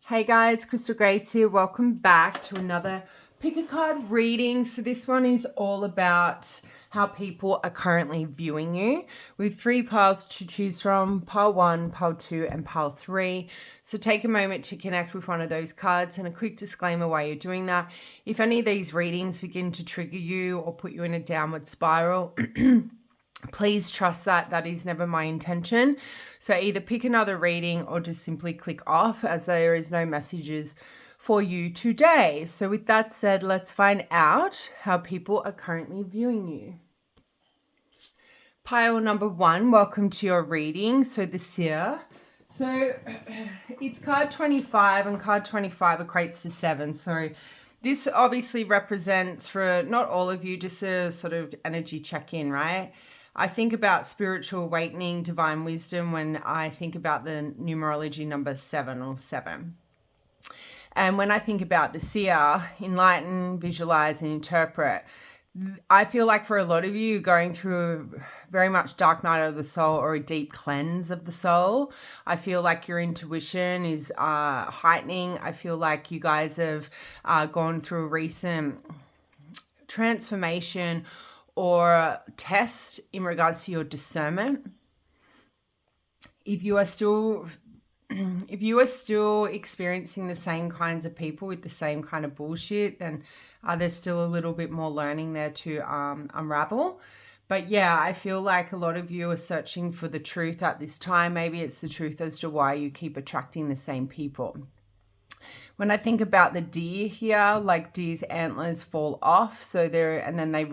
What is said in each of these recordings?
Hey guys, Crystal Grace here. Welcome back to another pick a card reading. So this one is all about how people are currently viewing you. We have 3 piles to choose from, pile 1, pile 2, and pile 3. So take a moment to connect with one of those cards, and a quick disclaimer while you're doing that. If any of these readings begin to trigger you or put you in a downward spiral, please trust that is never my intention. So either pick another reading or just simply click off, as there is no messages for you today. So with that said, let's find out how people are currently viewing you. Pile number 1, welcome to your reading. So the Seer. So it's card 25, and card 25 equates to 7. So this obviously represents, for not all of you, just a sort of energy check-in, right? I think about spiritual awakening, divine wisdom when I think about the numerology number 7 or 7. And when I think about the Seer, enlighten, visualize, and interpret, I feel like for a lot of you going through a very much dark night of the soul or a deep cleanse of the soul. I feel like your intuition is heightening. I feel like you guys have gone through a recent transformation or test in regards to your discernment. If you are still experiencing the same kinds of people with the same kind of bullshit, then there's still a little bit more learning there to unravel. But yeah, I feel like a lot of you are searching for the truth at this time. Maybe it's the truth as to why you keep attracting the same people. When I think about the deer here, like deer's antlers fall off, so and then they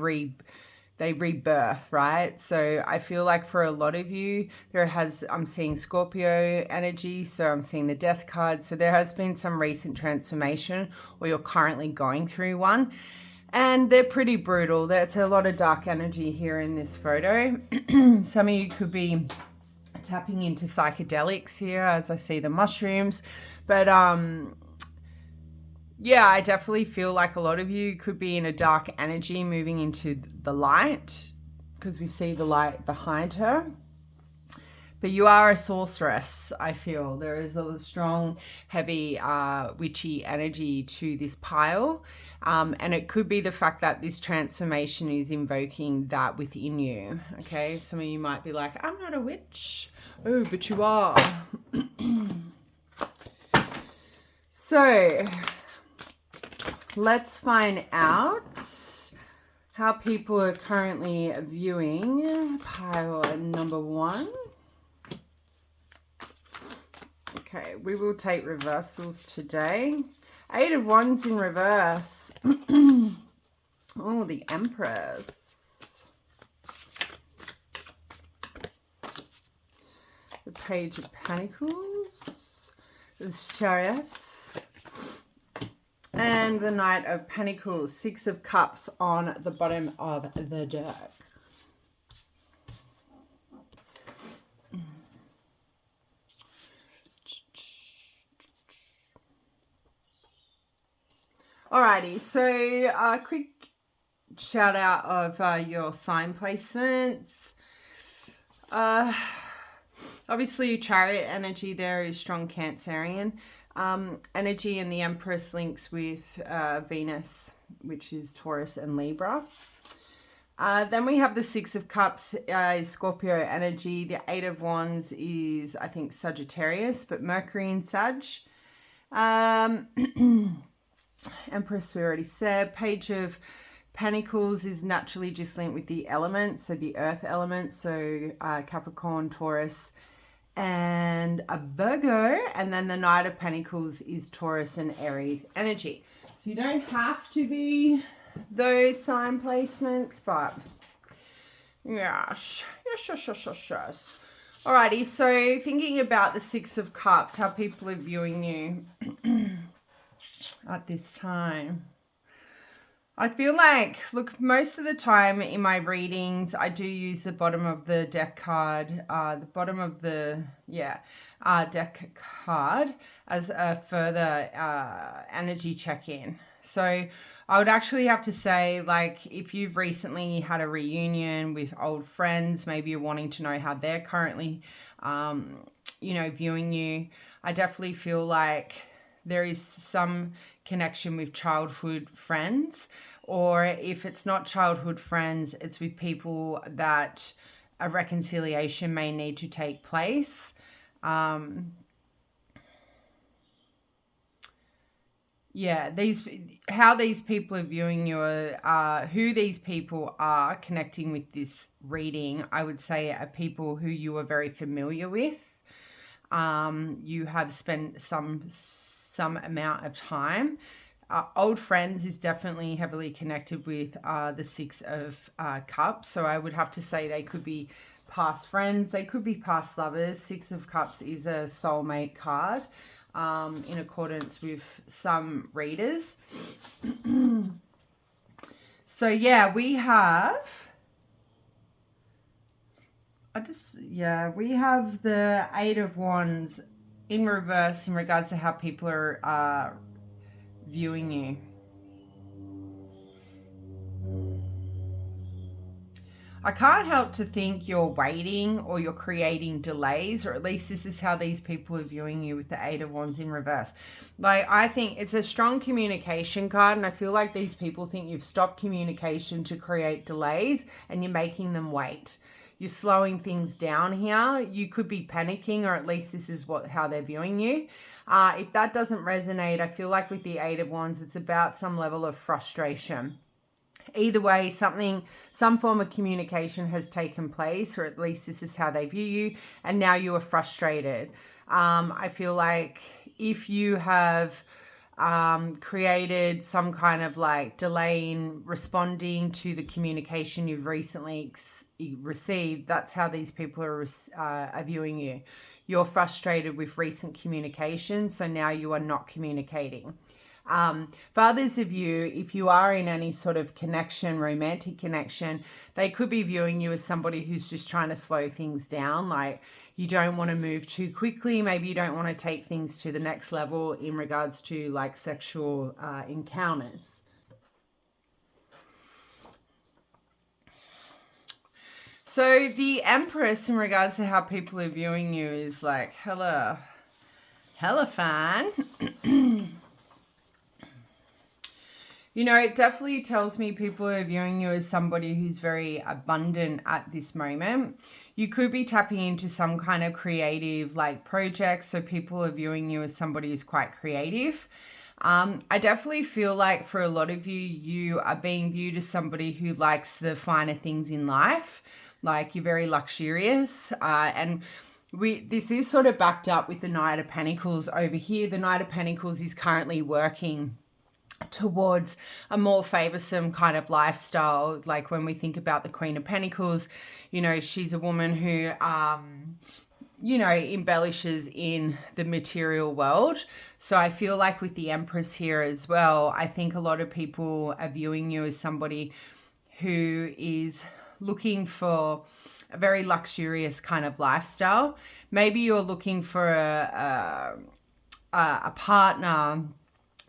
rebirth, right? So I feel like for a lot of you, I'm seeing Scorpio energy, so I'm seeing the death card. So there has been some recent transformation, or you're currently going through one. And they're pretty brutal. There's a lot of dark energy here in this photo. Some of you could be tapping into psychedelics here, as I see the mushrooms. But yeah, I definitely feel like a lot of you could be in a dark energy moving into the light, because we see the light behind her. But you are a sorceress, I feel. There is a strong, heavy, witchy energy to this pile. And it could be the fact that this transformation is invoking that within you. Okay, some of you might be like, I'm not a witch. Oh, but you are. So let's find out how people are currently viewing pile number 1. Okay, we will take reversals today. 8 of Wands in reverse. Oh, the Empress. The Page of Pentacles. The Chariot. And the Knight of Pentacles. 6 of Cups on the bottom of the deck. Alrighty, so a quick shout out of your sign placements. Obviously, Chariot energy there is strong Cancerian energy, and the Empress links with Venus, which is Taurus and Libra. Then we have the 6 of Cups is Scorpio energy. The 8 of Wands is, I think, Sagittarius, but Mercury in Sag. Empress, we already said. Page of Pentacles is naturally just linked with the elements, so the earth element, so Capricorn, Taurus, and a Virgo. And then the Knight of Pentacles is Taurus and Aries energy. So you don't have to be those sign placements, but yes. Alrighty, so thinking about the 6 of Cups, how people are viewing you at this time. I feel like, look, most of the time in my readings, I do use the bottom of the deck card, the bottom of the, deck card as a further energy check-in. So I would actually have to say, like, if you've recently had a reunion with old friends, maybe you're wanting to know how they're currently, viewing you, I definitely feel like there is some connection with childhood friends, or if it's not childhood friends, it's with people that a reconciliation may need to take place. Yeah, how these people are viewing you, who these people are connecting with this reading, I would say are people who you are very familiar with. You have spent some amount of time. Old friends is definitely heavily connected with the Six of Cups. So I would have to say they could be past friends. They could be past lovers. Six of Cups is a soulmate card in accordance with some readers. So yeah, we have... we have the Eight of Wands in reverse in regards to how people are viewing you. I can't help to think you're waiting or you're creating delays, or at least this is how these people are viewing you with the Eight of Wands in reverse. Like, I think it's a strong communication card, and I feel like these people think you've stopped communication to create delays and you're making them wait. You're slowing things down here. You could be panicking, or at least this is how they're viewing you. If that doesn't resonate, I feel like with the Eight of Wands, it's about some level of frustration. Either way, some form of communication has taken place, or at least this is how they view you, and now you are frustrated. I feel like if you have created some kind of like delay in responding to the communication you've recently received, that's how these people are viewing you. You're frustrated with recent communication, so now you are not communicating. For others of you, if you are in any sort of connection, romantic connection, they could be viewing you as somebody who's just trying to slow things down. Like, you don't want to move too quickly. Maybe you don't want to take things to the next level in regards to like sexual encounters. So the Empress, in regards to how people are viewing you, is like hella fine. You know, it definitely tells me people are viewing you as somebody who's very abundant at this moment. You could be tapping into some kind of creative like project, so people are viewing you as somebody who's quite creative. I definitely feel like for a lot of you, you are being viewed as somebody who likes the finer things in life. Like, you're very luxurious, and this is sort of backed up with the Knight of Pentacles over here. The Knight of Pentacles is currently working towards a more favorsome kind of lifestyle. Like, when we think about the Queen of Pentacles, you know, she's a woman who you know, embellishes in the material world. So I feel like with the Empress here as well, I think a lot of people are viewing you as somebody who is looking for a very luxurious kind of lifestyle. Maybe you're looking for a partner,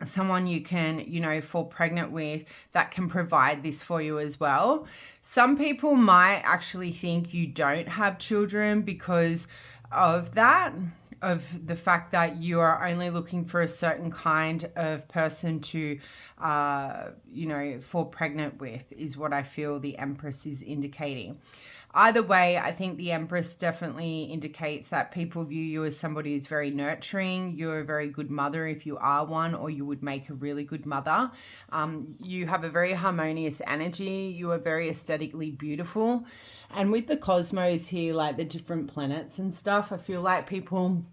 someone you can, you know, fall pregnant with, that can provide this for you as well. Some people might actually think you don't have children because of that, of the fact that you are only looking for a certain kind of person to, you know, fall pregnant with, is what I feel the Empress is indicating. Either way, I think the Empress definitely indicates that people view you as somebody who's very nurturing. You're a very good mother if you are one, or you would make a really good mother. You have a very harmonious energy. You are very aesthetically beautiful. And with the cosmos here, like the different planets and stuff, I feel like people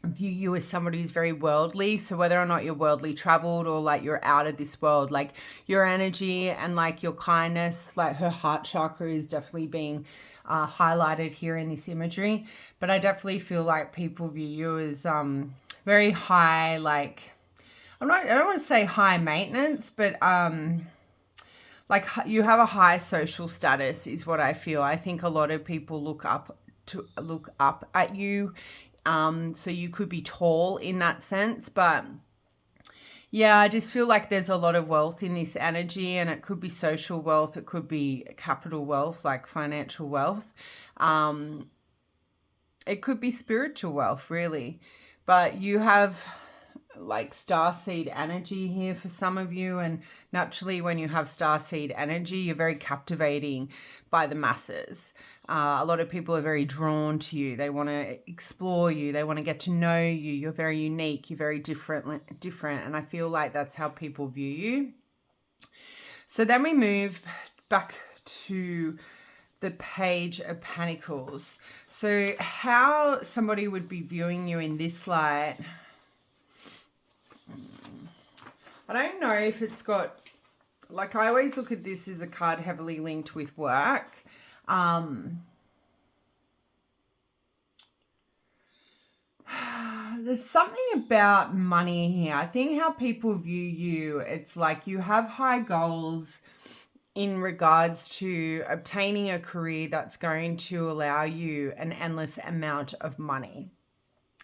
view you as somebody who's very worldly. So whether or not you're worldly traveled or like you're out of this world, like your energy and like your kindness, like her heart chakra is definitely being highlighted here in this imagery. But I definitely feel like people view you as very high, like, I don't want to say high maintenance, but like you have a high social status is what I feel. I think a lot of people look up at you. So you could be tall in that sense, but yeah, I just feel like there's a lot of wealth in this energy, and it could be social wealth. It could be capital wealth, like financial wealth. It could be spiritual wealth, really. But you have like starseed energy here for some of you, and naturally when you have starseed energy, you're very captivating by the masses. A lot of people are very drawn to you. They want to explore you. They want to get to know you. You're very unique. You're very different, and I feel like that's how people view you. So then we move back to the Page of Pentacles. So how somebody would be viewing you in this light, I don't know if it's got, like, I always look at this as a card heavily linked with work. There's something about money here. I think how people view you, it's like you have high goals in regards to obtaining a career that's going to allow you an endless amount of money,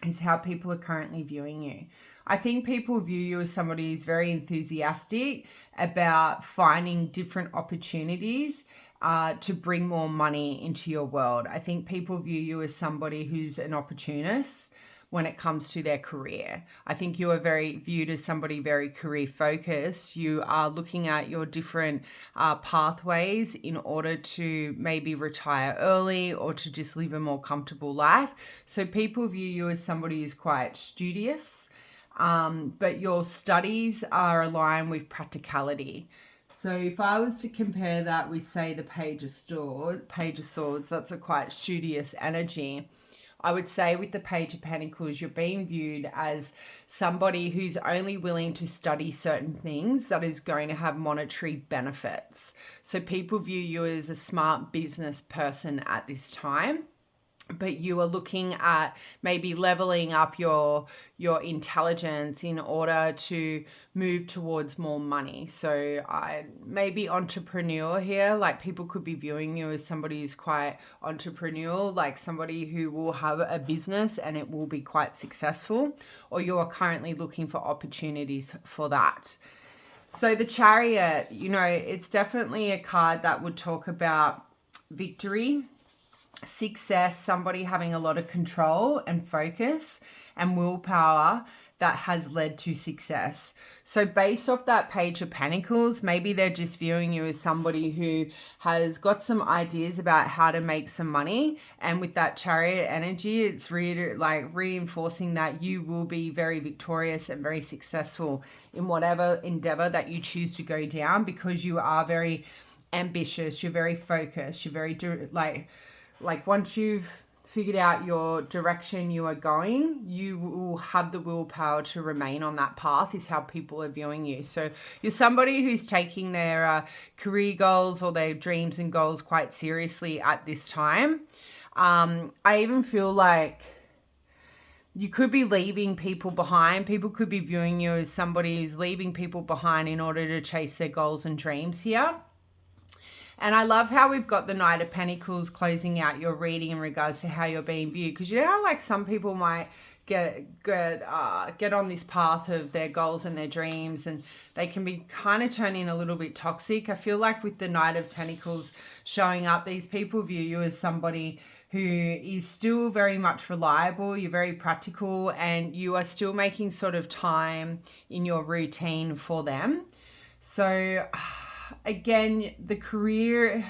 is how people are currently viewing you. I think people view you as somebody who's very enthusiastic about finding different opportunities to bring more money into your world. I think people view you as somebody who's an opportunist when it comes to their career. I think you are very viewed as somebody very career focused. You are looking at your different pathways in order to maybe retire early or to just live a more comfortable life. So people view you as somebody who's quite studious, but your studies are aligned with practicality. So if I was to compare that with, say, the Page of Swords, that's a quite studious energy. I would say with the Page of Pentacles, you're being viewed as somebody who's only willing to study certain things that is going to have monetary benefits. So people view you as a smart business person at this time, but you are looking at maybe leveling up your intelligence in order to move towards more money. So maybe entrepreneur here, like people could be viewing you as somebody who's quite entrepreneurial, like somebody who will have a business and it will be quite successful, or you are currently looking for opportunities for that. So the Chariot, it's definitely a card that would talk about victory, success, somebody having a lot of control and focus and willpower that has led to success. So based off that Page of Pentacles, maybe they're just viewing you as somebody who has got some ideas about how to make some money. And with that Chariot energy, it's really like reinforcing that you will be very victorious and very successful in whatever endeavor that you choose to go down, because you are very ambitious, you're very focused, you're very like once you've figured out your direction you are going, you will have the willpower to remain on that path, is how people are viewing you. So you're somebody who's taking their career goals or their dreams and goals quite seriously at this time. I even feel like you could be leaving people behind. People could be viewing you as somebody who's leaving people behind in order to chase their goals and dreams here. And I love how we've got the Knight of Pentacles closing out your reading in regards to how you're being viewed. Because you know how like some people might get on this path of their goals and their dreams, and they can be kind of turning a little bit toxic. I feel like with the Knight of Pentacles showing up, these people view you as somebody who is still very much reliable. You're very practical, and you are still making sort of time in your routine for them. So again, the career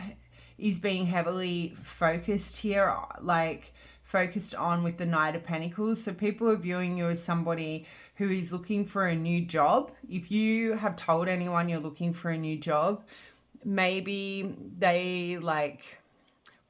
is being heavily focused here, like focused on with the Knight of Pentacles. So people are viewing you as somebody who is looking for a new job. If you have told anyone you're looking for a new job, maybe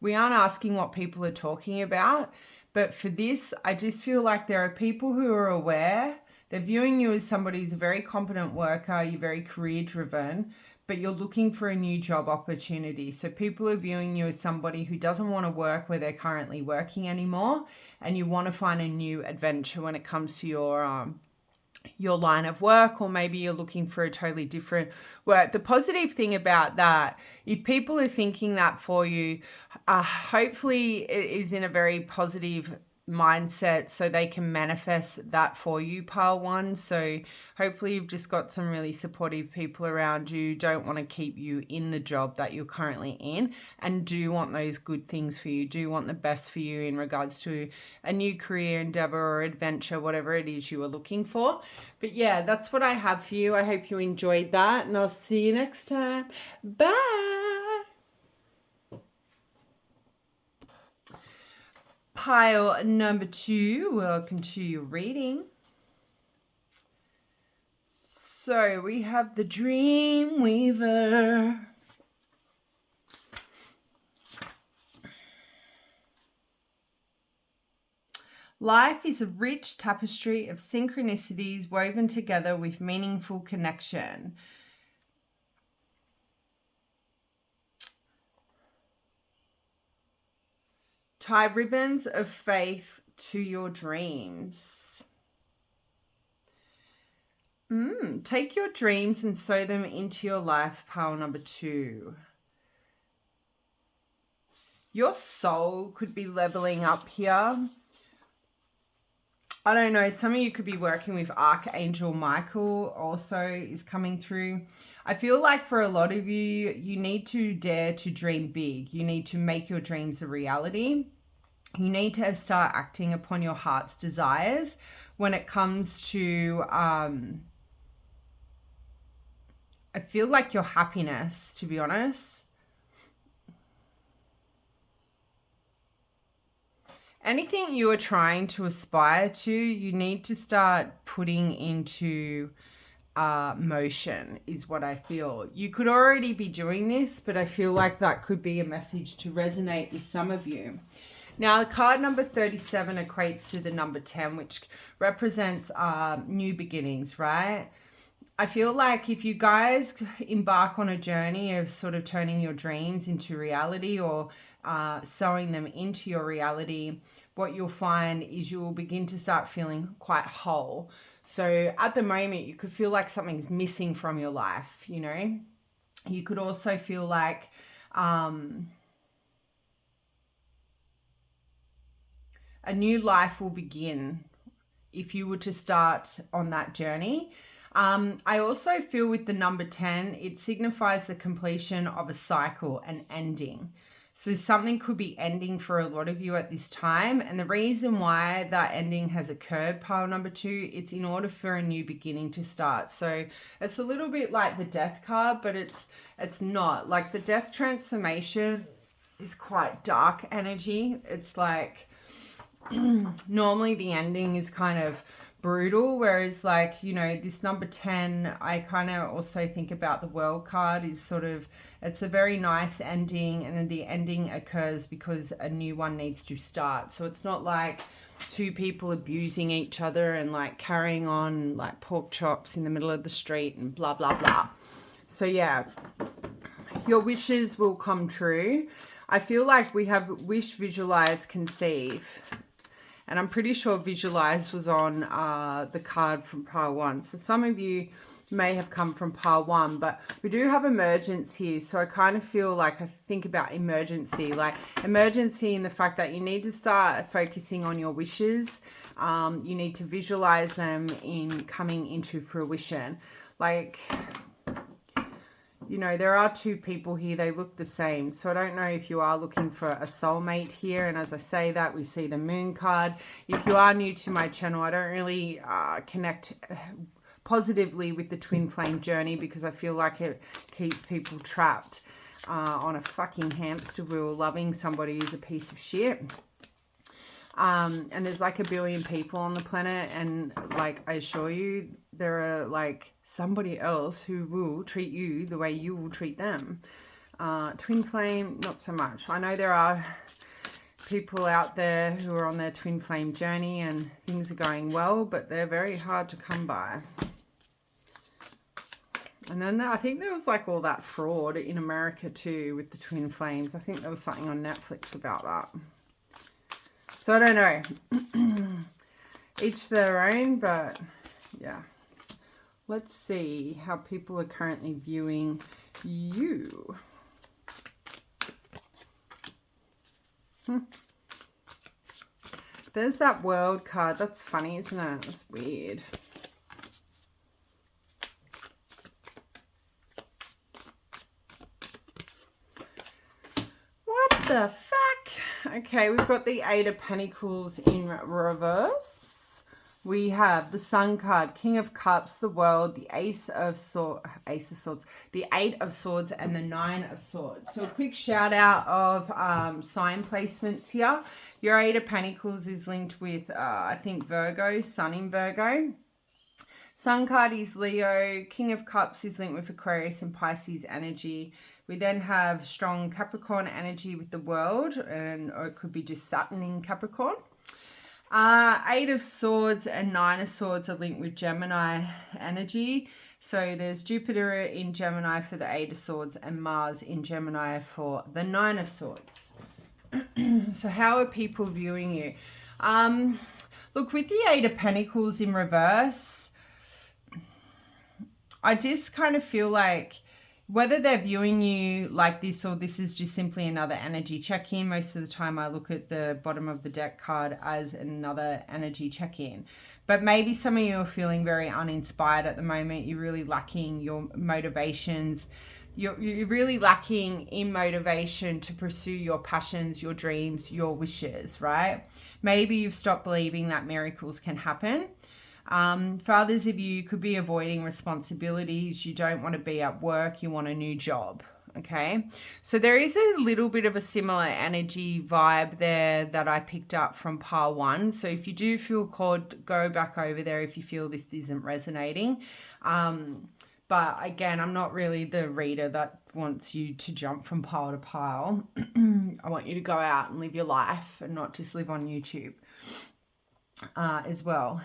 we aren't asking what people are talking about. But for this, I just feel like there are people who are aware. They're viewing you as somebody who's a very competent worker. You're very career driven, but you're looking for a new job opportunity. So people are viewing you as somebody who doesn't want to work where they're currently working anymore, and you want to find a new adventure when it comes to your line of work, or maybe you're looking for a totally different work. The positive thing about that, if people are thinking that for you, hopefully it is in a very positive mindset so they can manifest that for you, pile one. So hopefully you've just got some really supportive people around you, don't want to keep you in the job that you're currently in, and do want those good things for you, do want the best for you in regards to a new career endeavor or adventure, whatever it is you are looking for. But yeah, that's what I have for you. I hope you enjoyed that, and I'll see you next time. Bye. Pile number 2, welcome to your reading. So we have the Dream Weaver. Life is a rich tapestry of synchronicities woven together with meaningful connection. Tie ribbons of faith to your dreams. Take your dreams and sew them into your life, pile number 2. Your soul could be leveling up here. I don't know, some of you could be working with Archangel Michael also is coming through. I feel like for a lot of you, you need to dare to dream big. You need to make your dreams a reality. You need to start acting upon your heart's desires when it comes to, I feel like your happiness, to be honest. Anything you are trying to aspire to, you need to start putting into motion, is what I feel. You could already be doing this, but I feel like that could be a message to resonate with some of you. Now, card number 37 equates to the number 10, which represents new beginnings, right? I feel like if you guys embark on a journey of sort of turning your dreams into reality or sewing them into your reality, what you'll find is you will begin to start feeling quite whole. So at the moment, you could feel like something's missing from your life, you know? You could also feel like a new life will begin if you were to start on that journey. I also feel with the number 10, it signifies the completion of a cycle, an ending. So something could be ending for a lot of you at this time. And the reason why that ending has occurred, pile number 2, it's in order for a new beginning to start. So it's a little bit like the death card, but it's not. Like the death transformation is quite dark energy. It's like normally the ending is kind of brutal, whereas like, you know, this number 10, I kind of also think about the World card is sort of, it's a very nice ending, and then the ending occurs because a new one needs to start. So it's not like two people abusing each other and like carrying on like pork chops in the middle of the street and blah blah blah. So yeah, your wishes will come true. I feel like we have wish, visualize, conceive. And I'm pretty sure visualize was on the card from pile 1. So some of you may have come from pile 1, but we do have emergence here. So I kind of feel like I think about emergency, like emergency in the fact that you need to start focusing on your wishes. You need to visualize them in coming into fruition. Like, you know, there are two people here. They look the same. So I don't know if you are looking for a soulmate here. And as I say that, we see the moon card. If you are new to my channel, I don't really connect positively with the twin flame journey because I feel like it keeps people trapped on a fucking hamster wheel, loving somebody who's a piece of shit. And there's like 1 billion people on the planet, and like I assure you, there are like somebody else who will treat you the way you will treat them. Twin flame, not so much. I know there are people out there who are on their twin flame journey and things are going well, but they're very hard to come by. And then I think there was like all that fraud in America too with the twin flames. I think there was something on Netflix about that. So I don't know. Each their own, but yeah. Let's see how people are currently viewing you. There's that World card. That's funny, isn't it? That's weird. What the fuck? Okay, we've got the Eight of Pentacles in reverse. We have the Sun card, King of Cups, the World, the Ace of Swords, the Eight of Swords, and the Nine of Swords. So a quick shout out of sign placements here. Your Eight of Pentacles is linked with, I think, Virgo, Sun in Virgo. Sun card is Leo. King of Cups is linked with Aquarius and Pisces energy. We then have strong Capricorn energy with the World, or it could be just Saturn in Capricorn. Eight of Swords and Nine of Swords are linked with Gemini energy. So there's Jupiter in Gemini for the Eight of Swords and Mars in Gemini for the Nine of Swords. So how are people viewing you? Look, with the Eight of Pentacles in reverse, I just kind of feel like whether they're viewing you like this or this is just simply another energy check-in, most of the time I look at the bottom of the deck card as another energy check-in. But maybe some of you are feeling very uninspired at the moment. You're really lacking your motivations. You're really lacking in motivation to pursue your passions, your dreams, your wishes, right? Maybe you've stopped believing that miracles can happen. For others of you, you could be avoiding responsibilities. You don't want to be at work. You want a new job. Okay. So there is a little bit of a similar energy vibe there that I picked up from pile one. So if you do feel called, go back over there if you feel this isn't resonating. But again, I'm not really the reader that wants you to jump from pile to pile. I want you to go out and live your life and not just live on YouTube. As well,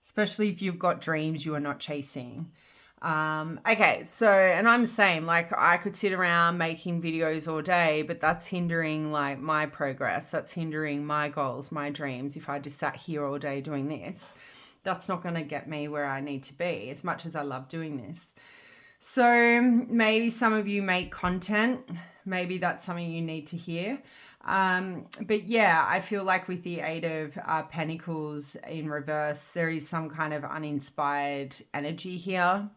especially if you've got dreams you are not chasing. Okay, so, and I'm the same, like I could sit around making videos all day, but that's hindering like my progress. That's hindering my goals, my dreams. If I just sat here all day doing this, that's not going to get me where I need to be, as much as I love doing this. So maybe some of you make content. Maybe that's something you need to hear. But yeah, I feel like with the Eight of Pentacles in reverse, there is some kind of uninspired energy here.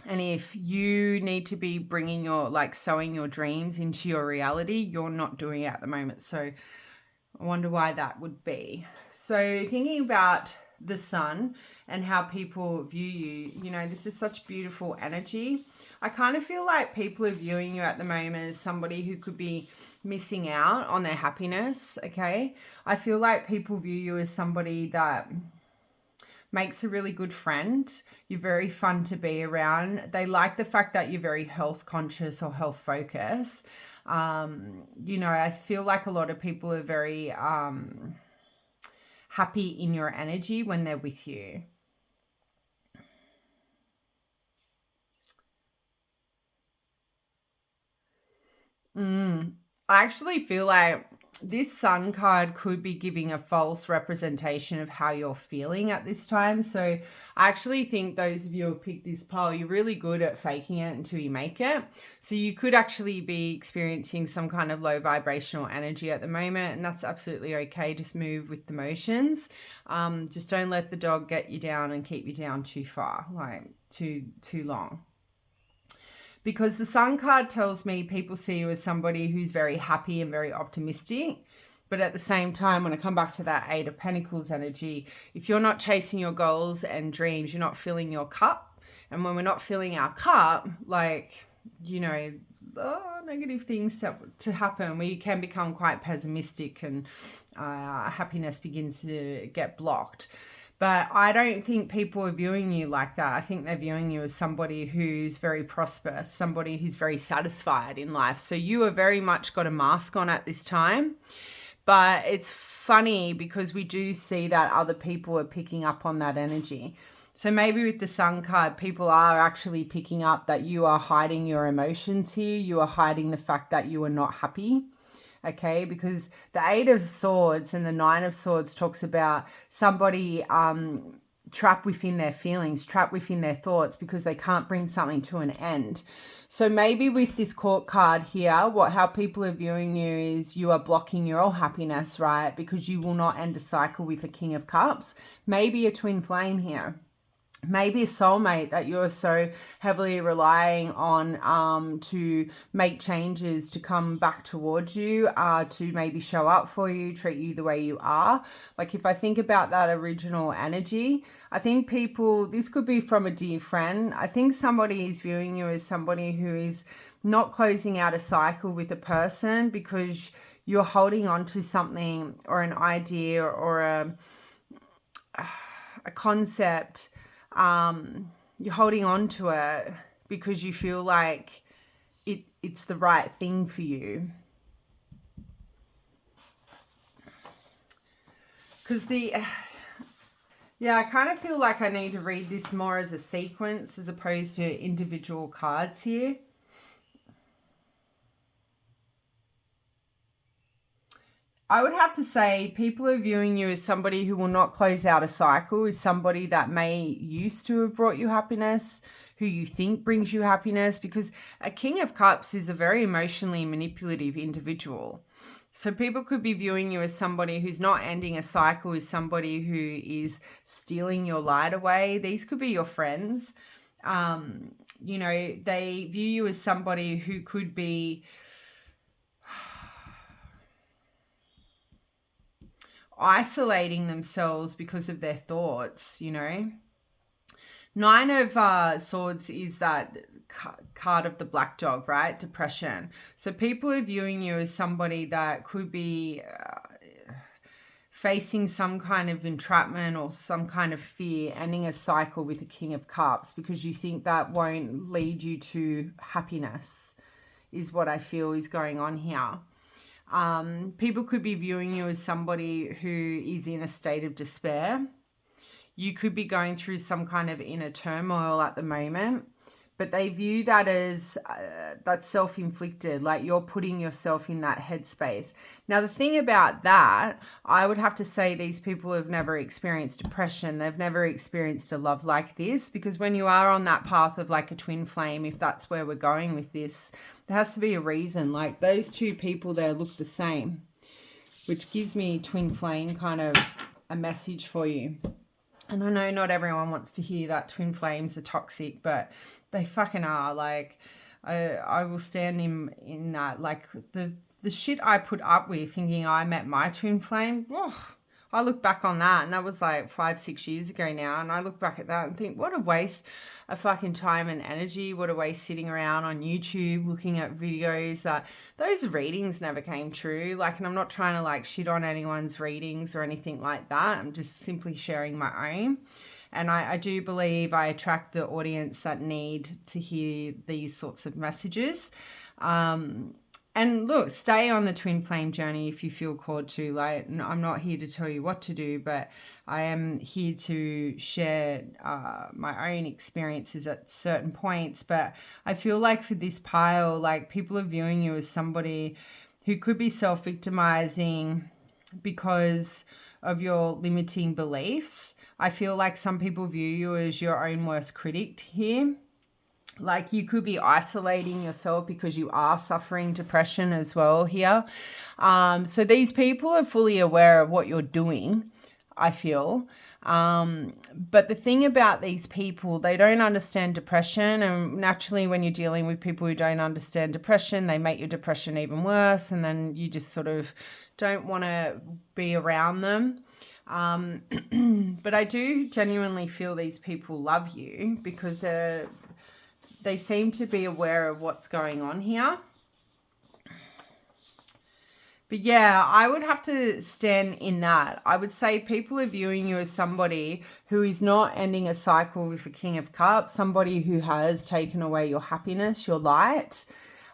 And if you need to be bringing your, like sowing your dreams into your reality, you're not doing it at the moment. So I wonder why that would be. So thinking about the Sun and how people view you, you know, this is such beautiful energy. I kind of feel like people are viewing you at the moment as somebody who could be missing out on their happiness, okay? I feel like people view you as somebody that makes a really good friend. You're very fun to be around. They like the fact that you're very health conscious or health focused. You know, I feel like a lot of people are very happy in your energy when they're with you. I actually feel like this Sun card could be giving a false representation of how you're feeling at this time. So I actually think those of you who picked this pile, you're really good at faking it until you make it. So you could actually be experiencing some kind of low vibrational energy at the moment, and that's absolutely okay. Just move with the motions. Just don't let the dog get you down and keep you down too far, like too long. Because the Sun card tells me people see you as somebody who's very happy and very optimistic. But at the same time, when I come back to that Eight of Pentacles energy, if you're not chasing your goals and dreams, you're not filling your cup. And when we're not filling our cup, like, you know, negative things to happen, we can become quite pessimistic and happiness begins to get blocked. But I don't think people are viewing you like that. I think they're viewing you as somebody who's very prosperous, somebody who's very satisfied in life. So you are very much got a mask on at this time. But it's funny because we do see that other people are picking up on that energy. So maybe with the Sun card, people are actually picking up that you are hiding your emotions here. You are hiding the fact that you are not happy. Okay, because the Eight of Swords and the Nine of Swords talks about somebody trapped within their feelings, trapped within their thoughts because they can't bring something to an end. So maybe with this court card here, how people are viewing you is you are blocking your happiness, right? Because you will not end a cycle with a King of Cups. Maybe a twin flame here. Maybe a soulmate that you're so heavily relying on to make changes, to come back towards you, to maybe show up for you, treat you the way you are. Like if I think about that original energy, I think this could be from a dear friend. I think somebody is viewing you as somebody who is not closing out a cycle with a person because you're holding on to something or an idea or a concept. You're holding on to it because you feel like it's the right thing for you. Because I kind of feel like I need to read this more as a sequence as opposed to individual cards here. I would have to say people are viewing you as somebody who will not close out a cycle, is somebody that may used to have brought you happiness, who you think brings you happiness, because a King of Cups is a very emotionally manipulative individual. So people could be viewing you as somebody who's not ending a cycle, is somebody who is stealing your light away. These could be your friends. They view you as somebody who could be isolating themselves because of their thoughts, Nine of Swords is that card of the black dog, right? Depression. So people are viewing you as somebody that could be facing some kind of entrapment or some kind of fear, ending a cycle with the King of Cups because you think that won't lead you to happiness, is what I feel is going on here. People could be viewing you as somebody who is in a state of despair. You could be going through some kind of inner turmoil at the moment, but they view that as that's self-inflicted, like you're putting yourself in that headspace. Now, the thing about that, I would have to say these people have never experienced depression. They've never experienced a love like this, because when you are on that path of like a twin flame, if that's where we're going with this, there has to be a reason. Like those two people there look the same, which gives me twin flame kind of a message for you. And I know not everyone wants to hear that twin flames are toxic, but they fucking are. Like, I will stand in that. Like, the shit I put up with thinking I met my twin flame, I look back on that, and that was like 5-6 years ago now, and I look back at that and think, what a waste of fucking time and energy, what a waste sitting around on YouTube looking at videos. Those readings never came true, like, and I'm not trying to like shit on anyone's readings or anything like that. I'm just simply sharing my own. And I do believe I attract the audience that need to hear these sorts of messages. And look, stay on the twin flame journey if you feel called to. Like, I'm not here to tell you what to do, but I am here to share my own experiences at certain points. But I feel like for this pile, like people are viewing you as somebody who could be self-victimizing because of your limiting beliefs. I feel like some people view you as your own worst critic here. Like you could be isolating yourself because you are suffering depression as well here. So these people are fully aware of what you're doing, I feel. But the thing about these people, they don't understand depression. And naturally, when you're dealing with people who don't understand depression, they make your depression even worse. And then you just sort of don't want to be around them. But I do genuinely feel these people love you because they seem to be aware of what's going on here. But yeah, I would have to stand in that. I would say people are viewing you as somebody who is not ending a cycle with a King of Cups, somebody who has taken away your happiness, your light.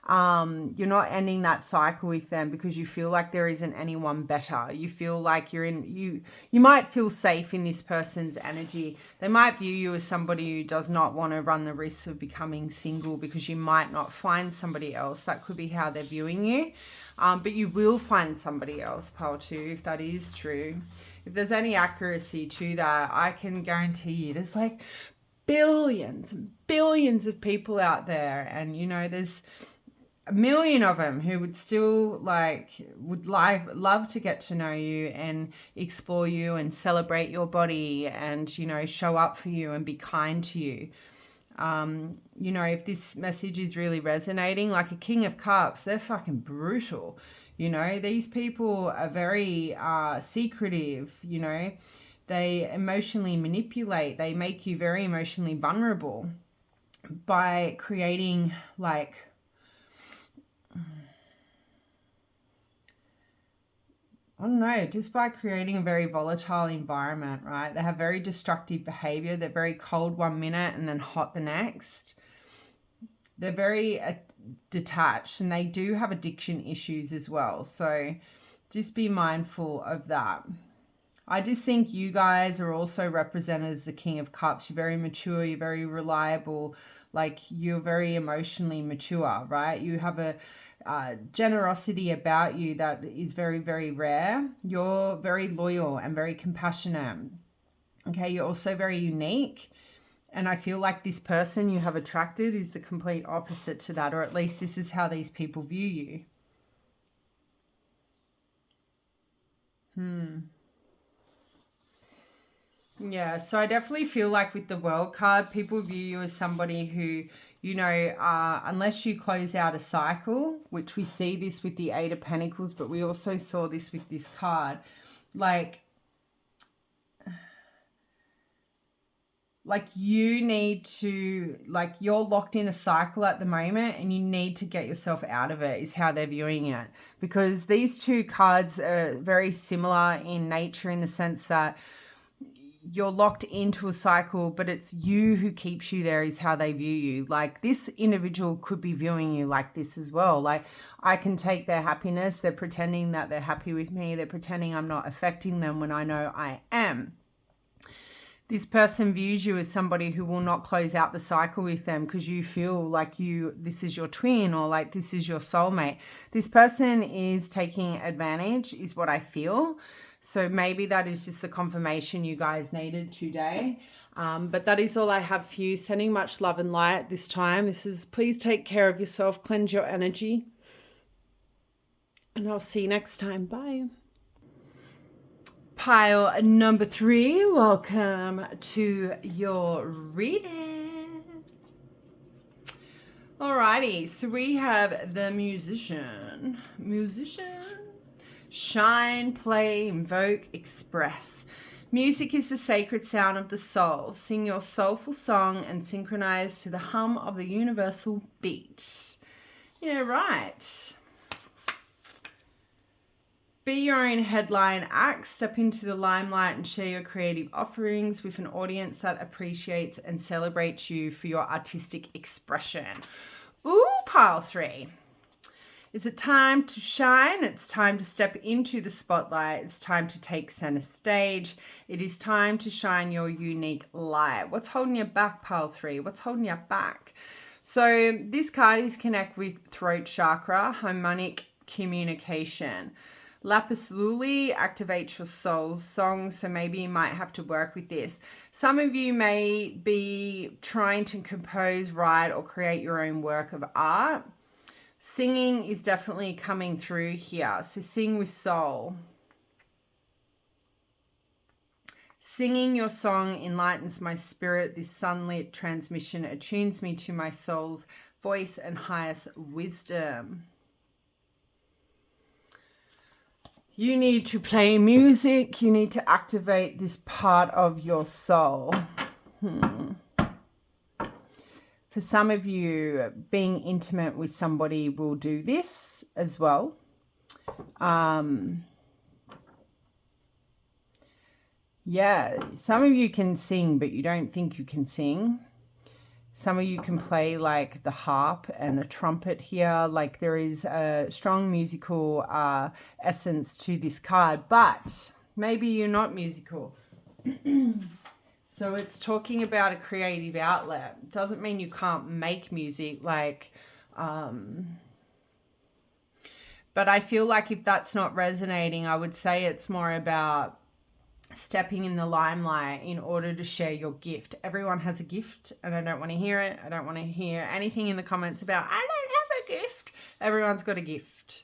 You're not ending that cycle with them because you feel like there isn't anyone better. You feel like you might feel safe in this person's energy. They might view you as somebody who does not want to run the risk of becoming single because you might not find somebody else. That could be how they're viewing you. But you will find somebody else, pile 2, if that is true. If there's any accuracy to that, I can guarantee you there's like billions and billions of people out there, and there's a million of them who would still love to get to know you and explore you and celebrate your body and show up for you and be kind to you. If this message is really resonating, like a King of Cups, they're fucking brutal. These people are very secretive. They emotionally manipulate. They make you very emotionally vulnerable by creating just by creating a very volatile environment, right? They have very destructive behavior. They're very cold one minute and then hot the next. They're very detached, and they do have addiction issues as well. So just be mindful of that. I just think you guys are also represented as the King of Cups. You're very mature. You're very reliable. You're very emotionally mature, right? You have a generosity about you that is very, very rare. You're very loyal and very compassionate. Okay, you're also very unique. And I feel like this person you have attracted is the complete opposite to that, or at least this is how these people view you. Yeah, so I definitely feel like with the World card, people view you as somebody who, unless you close out a cycle, which we see this with the Eight of Pentacles, but we also saw this with this card, you need to, you're locked in a cycle at the moment and you need to get yourself out of it, is how they're viewing it. Because these two cards are very similar in nature, in the sense that you're locked into a cycle, but it's you who keeps you there, is how they view you. This individual could be viewing you like this as well. I can take their happiness. They're pretending that they're happy with me. They're pretending I'm not affecting them when I know I am. This person views you as somebody who will not close out the cycle with them because you feel like this is your twin, or this is your soulmate. This person is taking advantage, is what I feel. So maybe that is just the confirmation you guys needed today. But that is all I have for you. Sending much love and light this time. Please take care of yourself, cleanse your energy. And I'll see you next time. Bye. Pile number 3, welcome to your reading. Alrighty, so we have the musician. Shine, play, invoke, express. Music is the sacred sound of the soul. Sing your soulful song and synchronize to the hum of the universal beat. Yeah, right. Be your own headline act. Step into the limelight and share your creative offerings with an audience that appreciates and celebrates you for your artistic expression. Ooh, pile 3. Is it time to shine? It's time to step into the spotlight. It's time to take center stage. It is time to shine your unique light. What's holding you back, pile 3? What's holding you back? So this card is connect with throat chakra, harmonic communication. Lapis lazuli activates your soul's song, so maybe you might have to work with this. Some of you may be trying to compose, write, or create your own work of art. Singing is definitely coming through here, so sing with soul. Singing your song enlightens my spirit. This sunlit transmission attunes me to my soul's voice and highest wisdom. You need to play music. You need to activate this part of your soul. For some of you, being intimate with somebody will do this as well. Yeah, some of you can sing, but you don't think you can sing. Some of you can play like the harp and a trumpet here. Like there is a strong musical essence to this card, but maybe you're not musical. So it's talking about a creative outlet. Doesn't mean you can't make music, like, but I feel like if that's not resonating, I would say it's more about stepping in the limelight in order to share your gift. Everyone has a gift, and I don't want to hear it. I don't want to hear anything in the comments about, I don't have a gift. Everyone's got a gift.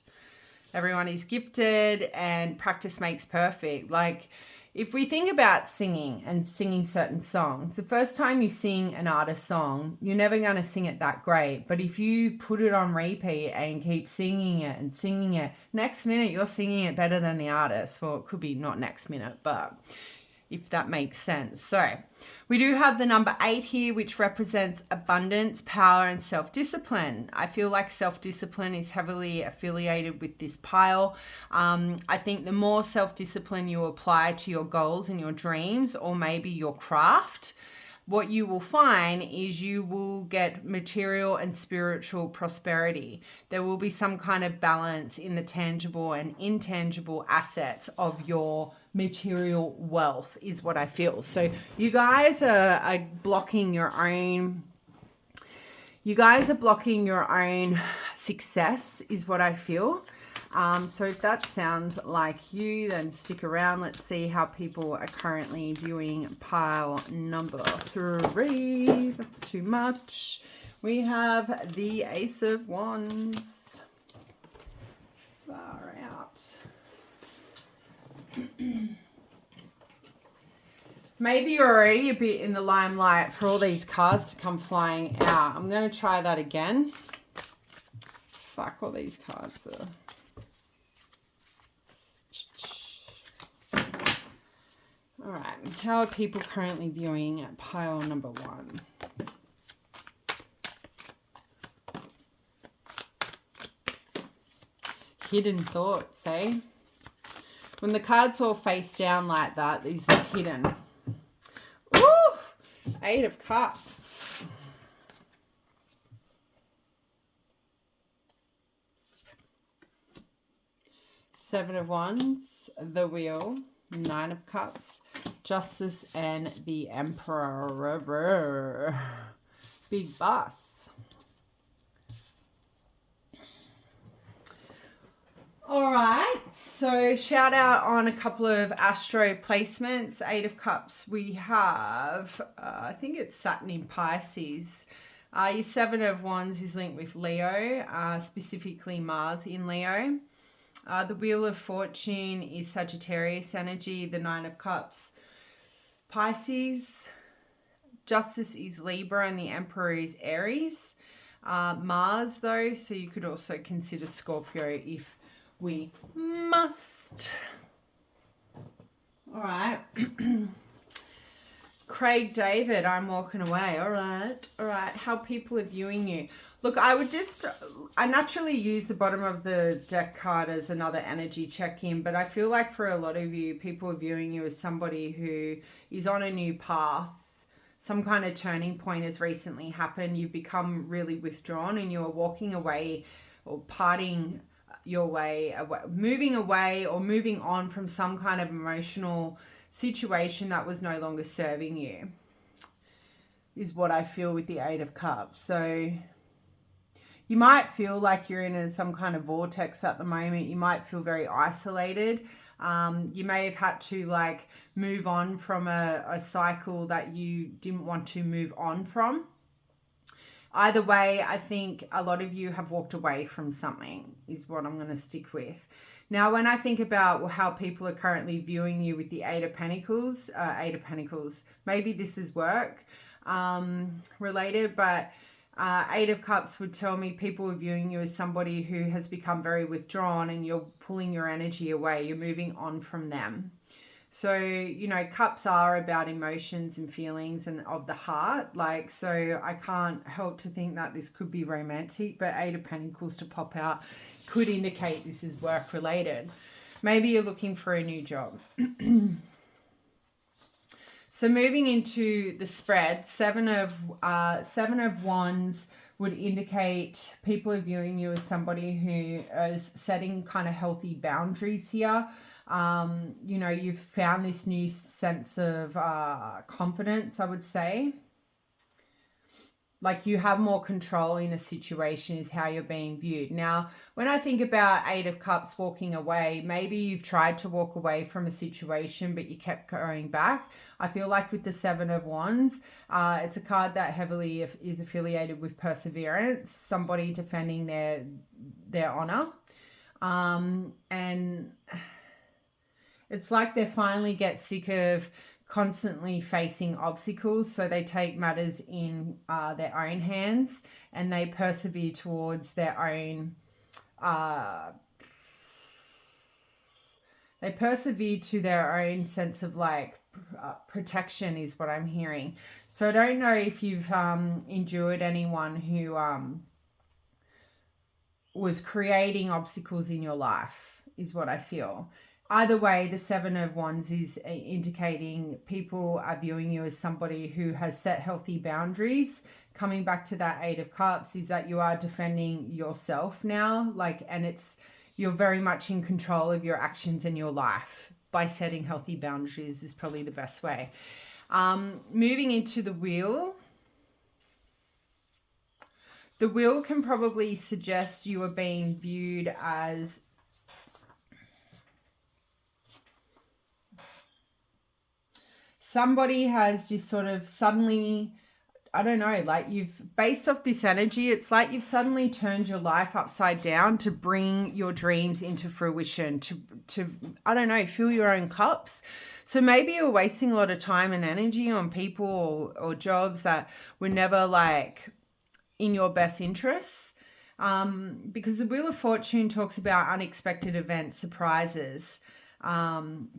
Everyone is gifted, and practice makes perfect. Like, if we think about singing and singing certain songs, the first time you sing an artist song, you're never going to sing it that great. But if you put it on repeat and keep singing it and singing it, next minute you're singing it better than the artist. Well, it could be not next minute, but if that makes sense. So we do have the number 8 here, which represents abundance, power, and self-discipline. I feel like self-discipline is heavily affiliated with this pile. I think the more self-discipline you apply to your goals and your dreams, or maybe your craft, what you will find is you will get material and spiritual prosperity. There will be some kind of balance in the tangible and intangible assets of your material wealth, is what I feel. So you guys are blocking your own, success, is what I feel. So if that sounds like you, then stick around. Let's see how people are currently viewing pile number 3. That's too much. We have the Ace of Wands. Far out. Maybe you're already a bit in the limelight for all these cards to come flying out. I'm going to try that again. Fuck, all these cards are... All right, how are people currently viewing pile number 1? Hidden thoughts, eh? When the cards all face down like that, this is hidden. Ooh, 8 of Cups. Seven of Wands, the Wheel, 9 of Cups, Justice, and the Emperor. Big boss. All right, so shout out on a couple of astro placements. 8 of Cups, we have, I think it's Saturn in Pisces. Your 7 of Wands is linked with Leo, specifically Mars in Leo. The Wheel of Fortune is Sagittarius energy. The 9 of Cups, Pisces. Justice is Libra, and the Emperor is Aries. Mars, though, so you could also consider Scorpio if we must. All right. Craig David, I'm walking away. All right. How people are viewing you. Look, I naturally use the bottom of the deck card as another energy check-in, but I feel like for a lot of you, people are viewing you as somebody who is on a new path. Some kind of turning point has recently happened. You've become really withdrawn and you're walking away or parting your way, moving away or moving on from some kind of emotional situation that was no longer serving you, is what I feel with the 8 of Cups. So you might feel like you're in some kind of vortex at the moment. You might feel very isolated. You may have had to like move on from a cycle that you didn't want to move on from. Either way, I think a lot of you have walked away from something, is what I'm going to stick with. Now, when I think about how people are currently viewing you with the 8 of Pentacles, maybe this is work related, but 8 of Cups would tell me people are viewing you as somebody who has become very withdrawn and you're pulling your energy away. You're moving on from them. So, you know, cups are about emotions and feelings and of the heart. Like, so I can't help to think that this could be romantic, but 8 of Pentacles to pop out could indicate this is work related. Maybe you're looking for a new job. So moving into the spread, seven of wands would indicate people are viewing you as somebody who is setting kind of healthy boundaries here. You know, you've found this new sense of confidence, I would say. Like you have more control in a situation is how you're being viewed. Now, when I think about Eight of Cups walking away, maybe you've tried to walk away from a situation, but you kept going back. I feel like with the Seven of Wands, it's a card that heavily is affiliated with perseverance, somebody defending their honor. And it's like they finally get sick of constantly facing obstacles, so they take matters in their own hands and they persevere towards their own they persevere to their own sense of like protection is what I'm hearing. So I don't know if you've endured anyone who was creating obstacles in your life is what I feel. Either way, the Seven of Wands is indicating people are viewing you as somebody who has set healthy boundaries. Coming back to that Eight of Cups is that you are defending yourself now, and you're very much in control of your actions in your life by setting healthy boundaries is probably the best way. Moving into the Wheel. The Wheel can probably suggest you are being viewed as somebody has just sort of suddenly, I don't know, like you've based off this energy, it's like you've suddenly turned your life upside down to bring your dreams into fruition, to I don't know, fill your own cups. So maybe you're wasting a lot of time and energy on people or jobs that were never like in your best interests. Because the Wheel of Fortune talks about unexpected events, surprises,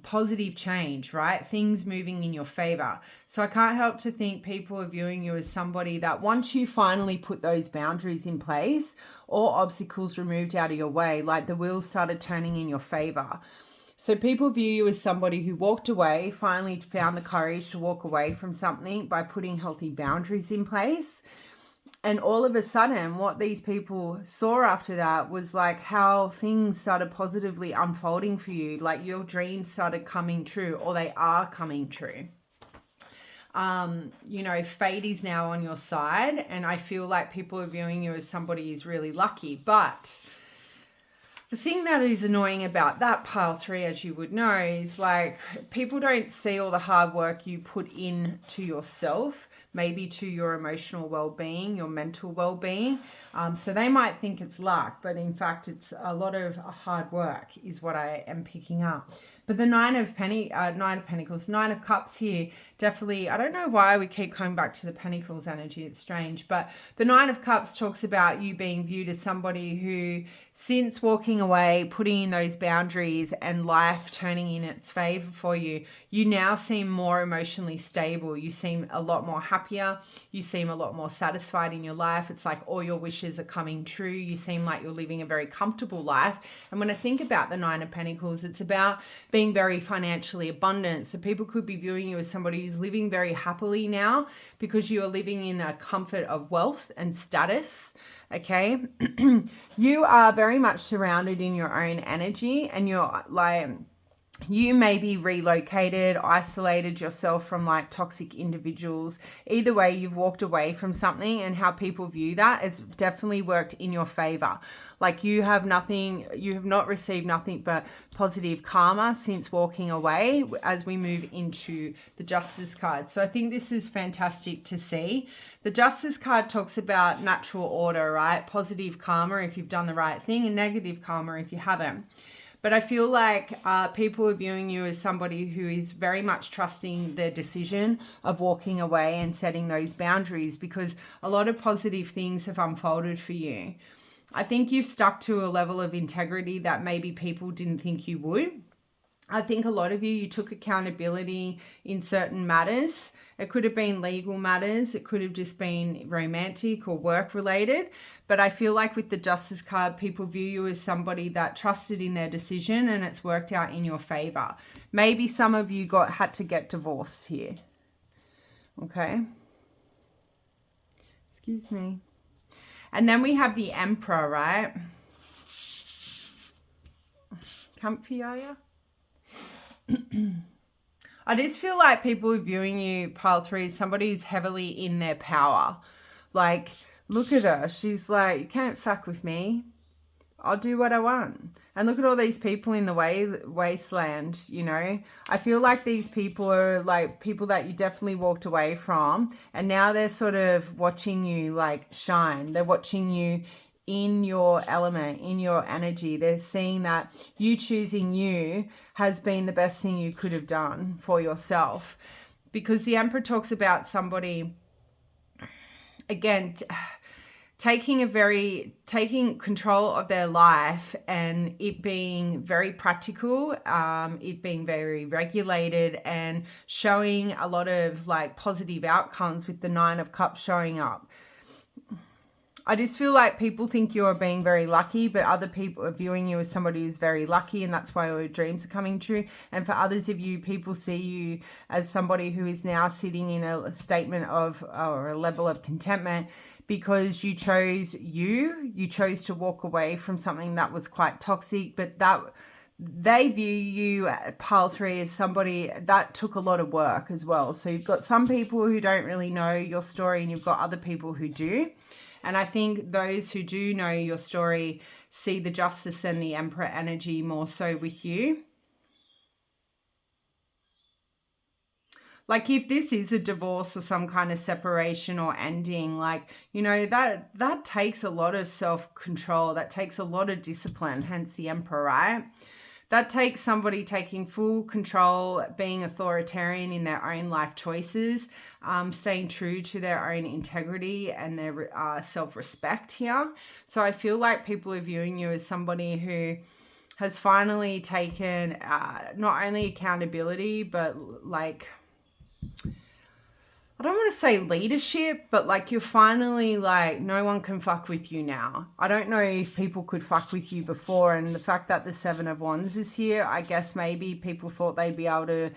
positive change, right? Things moving in your favor. So I can't help to think people are viewing you as somebody that once you finally put those boundaries in place, all obstacles removed out of your way, like the wheels started turning in your favor. So people view you as somebody who walked away, finally found the courage to walk away from something by putting healthy boundaries in place. And all of a sudden, what these people saw after that was like how things started positively unfolding for you. Like your dreams started coming true, or they are coming true. You know, fate is now on your side. And I feel like people are viewing you as somebody who's really lucky. But the thing that is annoying about that pile 3, as you would know, is like people don't see all the hard work you put in to yourself, maybe to your emotional well-being, your mental well-being. So they might think it's luck, but in fact, it's a lot of hard work is what I am picking up. But the Nine of Pentacles, Nine of Cups here, definitely, I don't know why we keep coming back to the Pentacles energy. It's strange. But the Nine of Cups talks about you being viewed as somebody who, since walking away, putting in those boundaries and life turning in its favor for you, you now seem more emotionally stable. You seem a lot more happier. You seem a lot more satisfied in your life. It's like all your wishes are coming true. You seem like you're living a very comfortable life. And when I think about the Nine of Pentacles, it's about being very financially abundant. So people could be viewing you as somebody who's living very happily now because you are living in a comfort of wealth and status. Okay. You are very much surrounded in your own energy, and you're like, you may be relocated, isolated yourself from like toxic individuals. Either way, you've walked away from something, and how people view that has definitely worked in your favor. Like you have not received nothing but positive karma since walking away as we move into the Justice card. So I think this is fantastic to see. The Justice card talks about natural order, right? Positive karma if you've done the right thing, and negative karma if you haven't. But I feel like people are viewing you as somebody who is very much trusting their decision of walking away and setting those boundaries, because a lot of positive things have unfolded for you. I think you've stuck to a level of integrity that maybe people didn't think you would. I think a lot of you took accountability in certain matters. It could have been legal matters. It could have just been romantic or work related. But I feel like with the Justice card, people view you as somebody that trusted in their decision, and it's worked out in your favor. Maybe some of you had to get divorced here. Okay. Excuse me. And then we have the Emperor, right? Comfy, are you? I just feel like people are viewing you, pile 3, somebody who's heavily in their power. Like, look at her. She's like, you can't fuck with me. I'll do what I want. And look at all these people in the wasteland, you know. I feel like these people are like people that you definitely walked away from. And now they're sort of watching you like shine. They're watching you in your element, in your energy. They're seeing that you choosing you has been the best thing you could have done for yourself. Because the Emperor talks about somebody, again, taking control of their life and it being very practical, it being very regulated and showing a lot of like positive outcomes with the 9 of Cups showing up. I just feel like people think you're being very lucky, but other people are viewing you as somebody who's very lucky, and that's why all your dreams are coming true. And for others of you, people see you as somebody who is now sitting in a statement of or a level of contentment because you chose to walk away from something that was quite toxic, but that they view you, pile 3, as somebody that took a lot of work as well. So you've got some people who don't really know your story, and you've got other people who do. And I think those who do know your story see the Justice and the Emperor energy more so with you. Like if this is a divorce or some kind of separation or ending, like, you know, that takes a lot of self-control. That takes a lot of discipline, hence the Emperor, right? That takes somebody taking full control, being authoritarian in their own life choices, staying true to their own integrity and their self-respect here. So I feel like people are viewing you as somebody who has finally taken not only accountability, but like, I don't want to say leadership, but like you're finally like, no one can fuck with you now. I don't know if people could fuck with you before, and the fact that the 7 of Wands is here, I guess maybe people thought they'd be able to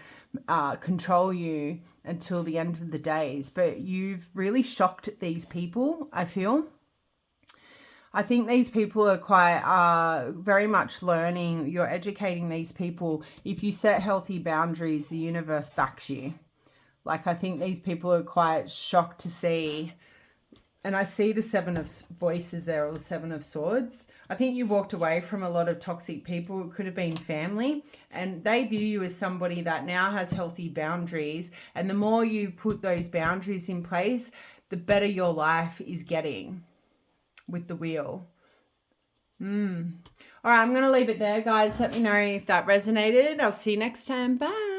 control you until the end of the days. But you've really shocked these people, I feel. I think these people are quite very much learning. You're educating these people. If you set healthy boundaries, the universe backs you. Like, I think these people are quite shocked to see, and I see the 7 of Voices there, or the 7 of Swords. I think you walked away from a lot of toxic people. It could have been family, and they view you as somebody that now has healthy boundaries, and the more you put those boundaries in place, the better your life is getting with the Wheel. All right, I'm going to leave it there, guys. Let me know if that resonated. I'll see you next time. Bye.